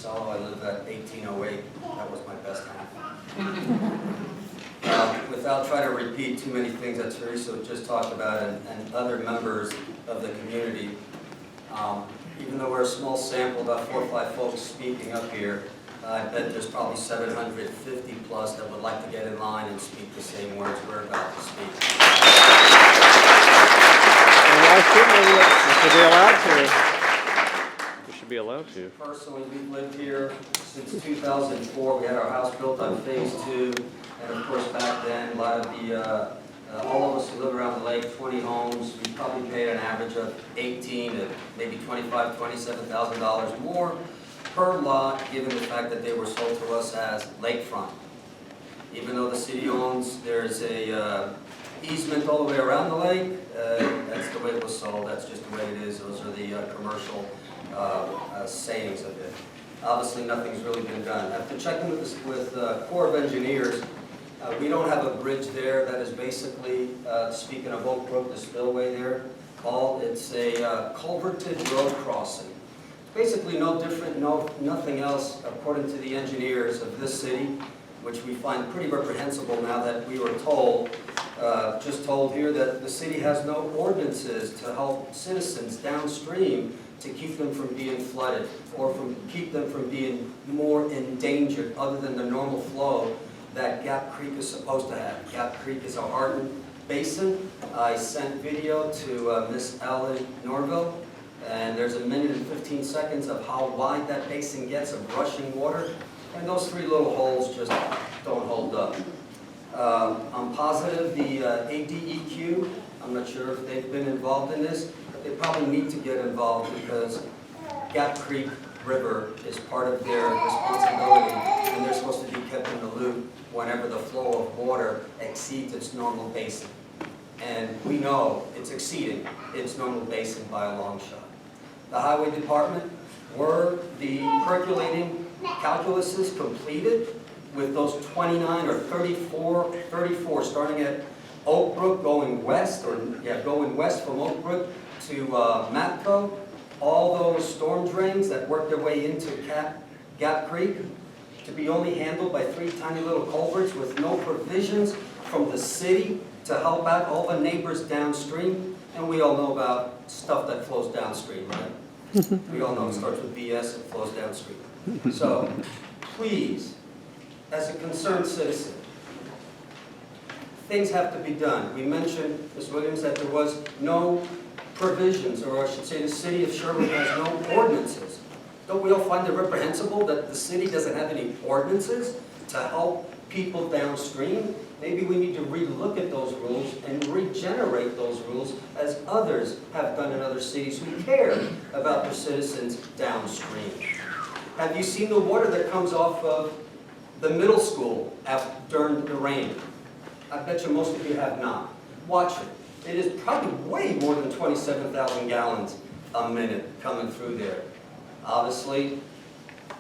Monticello. I live at 1808. That was my best half. Without trying to repeat too many things that Teresa just talked about and other members of the community, even though we're a small sample, about 4 or 5 folks speaking up here, I bet there's probably 750 plus that would like to get in line and speak the same words we're about to speak. Why shouldn't we? We should be allowed to. We should be allowed to. Personally, we've lived here since 2004. We had our house built on phase 2, and of course back then, a lot of the, all of us who live around the lake, 20 homes, we probably paid an average of $18,000 to maybe $25,000, $27,000 more per lot, given the fact that they were sold to us as lakefront. Even though the city owns, there's a easement all the way around the lake. That's the way it was sold. That's just the way it is. Those are the commercial sayings of it. Obviously, nothing's really been done. After checking with Corps of Engineers, we don't have a bridge there. That is basically, speaking of Oak Brook, the spillway there, it's a culverted road crossing. Basically no different, nothing else, according to the engineers of this city, which we find pretty reprehensible now that we were told, just told here that the city has no ordinances to help citizens downstream to keep them from being flooded or keep them from being more endangered other than the normal flow that Gap Creek is supposed to have. Gap Creek is a hardened basin. I sent video to Miss Ellen Norville, and there's a minute and 15 seconds of how wide that basin gets of rushing water, and those 3 little holes just don't hold up. I'm positive the ADEQ, I'm not sure if they've been involved in this, but they probably need to get involved because Gap Creek River is part of their responsibility, and they're supposed to be kept in the loop whenever the flow of water exceeds its normal basin. And we know it's exceeding its normal basin by a long shot. The Highway Department, were the percolating calculuses completed with those 29 or 34 starting at Oak Brook going west, going west from Oak Brook to Matco, all those storm drains that work their way into Gap Creek to be only handled by 3 tiny little culverts with no provisions from the city to help out all the neighbors downstream. And we all know about stuff that flows downstream, right? We all know it starts with BS and flows downstream. So, please, as a concerned citizen, things have to be done. We mentioned, Ms. Williams, that there was no provisions, or I should say the city of Sherwood has no ordinances. Don't we all find it reprehensible that the city doesn't have any ordinances to help people downstream? Maybe we need to relook at those rules and regenerate those rules as others have done in other cities who care about their citizens downstream. Have you seen the water that comes off of the middle school during the rain? I bet you most of you have not. Watch it. It is probably way more than 27,000 gallons a minute coming through there. Obviously,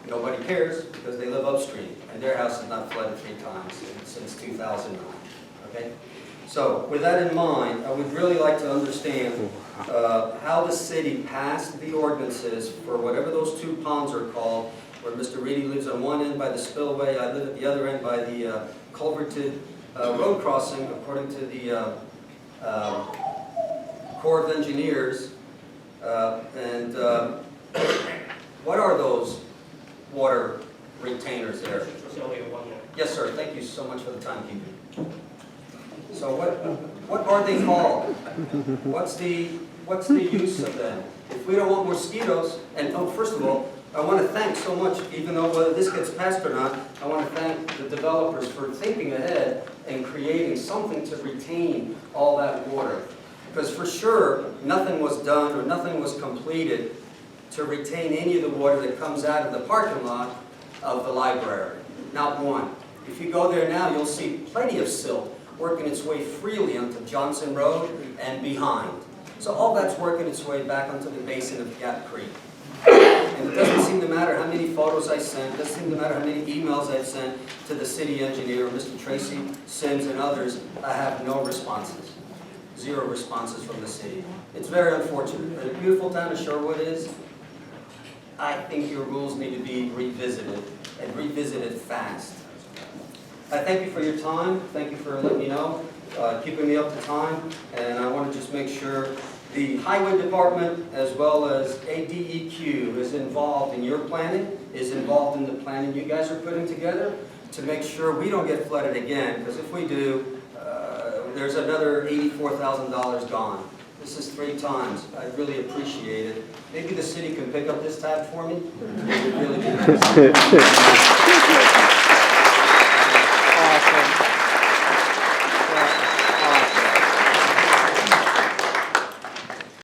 nobody cares because they live upstream and their house has not flooded 3 times since 2009. Okay? So, with that in mind, I would really like to understand how the city passed the ordinances for whatever those 2 ponds are called, where Mr. Reedy lives on one end by the spillway, I live at the other end by the culverted road crossing, according to the Corps of Engineers. What are those water retainers there? Yes, sir. Thank you so much for the timekeeping. So what are they called? What's the use of them? If we don't want mosquitoes, and first of all, I want to thank so much, even though whether this gets passed or not, I want to thank the developers for thinking ahead and creating something to retain all that water. Because for sure, nothing was done or nothing was completed to retain any of the water that comes out of the parking lot of the library. Not one. If you go there now, you'll see plenty of silt working its way freely onto Johnson Road and behind. So all that's working its way back onto the basin of Gap Creek. And it doesn't seem to matter how many photos I sent, it doesn't seem to matter how many emails I've sent to the city engineer, Mr. Tracy Sims and others, I have no responses. 0 responses from the city. It's very unfortunate. The beautiful town of Sherwood is, I think your rules need to be revisited, and revisited fast. I thank you for your time. Thank you for letting me know, keeping me up to time. And I want to just make sure the highway department, as well as ADEQ, is involved in your planning, is involved in the planning you guys are putting together, to make sure we don't get flooded again, because if we do, there's another $84,000 gone. This is 3 times. I really appreciate it. Maybe the city can pick up this tab for me. It would really be nice.